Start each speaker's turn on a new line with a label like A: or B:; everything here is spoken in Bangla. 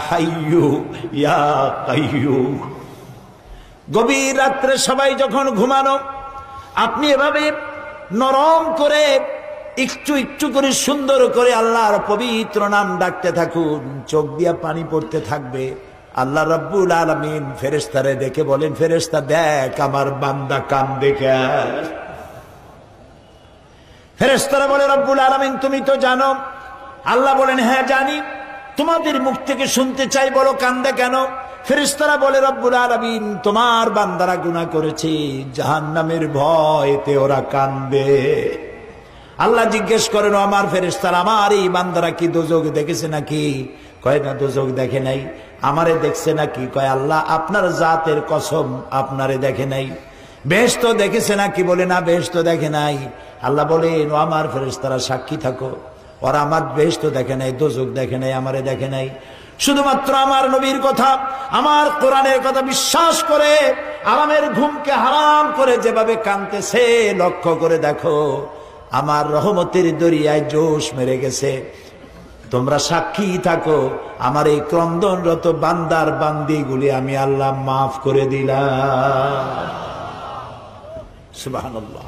A: হাইয়ু ইয়া কাইয়ুম। গভীর রাত্রে সবাই যখন ঘুমানো, আপনি এভাবে নরম করে একটু একটু করে সুন্দর করে আল্লাহর পবিত্র নাম ডাকতে থাকুন, চোখ দিয়া পানি পড়তে থাকবে। আল্লাহ রাব্বুল আলামিন ফেরেশতারে দেখে বলেন, ফেরেশতা দেখ আমার বান্দা কান্দে কেন? ফেরেশতারা বলে, রব্বুল আলামিন তুমি তো জানো। আল্লাহ বলেন, হ্যাঁ জানি, তোমাদের মুখ থেকে শুনতে চাই, বলো কান্দে কেন? ফেরেশতারা বলে, রব্বুল আলামিন তোমার বান্দারা গুনাহ করেছে, জাহান্নামের ভয়তে ওরা কান্দে। আল্লাহ জিজ্ঞেস করেন, আমার ফেরেশতারা আমার এই বান্দারা কি দোজখ দেখেছে নাকি? কয় না, দোজখ দেখে নাই। আমারে দেখছে নাকি? কয় আল্লাহ আপনার জাতের কসম আপনারে দেখে নাই। বেহেশত দেখেছে নাকি? বলে না, বেহেশত দেখে নাই। আল্লাহ বলেন, ও আমার ফেরেশতারা সাক্ষী থাকো, ওরা আমার বেহেশত দেখে নাই, দোজখ দেখে নাই, আমারে দেখে নাই। শুধুমাত্র আমার নবীর কথা, আমার কোরআনের কথা বিশ্বাস করে আরামের ঘুমকে হারাম করে যেভাবে কাঁদতেছে লক্ষ্য করে দেখো, আমার রহমতের দরিয়ায় জোশ মেরে গেছে। তোমরা সাক্ষী থাকো, আমার এই ক্রন্দনরত বান্দার বান্দিগুলি আমি আল্লাহ মাফ করে দিলাম। সুবহানাল্লাহ।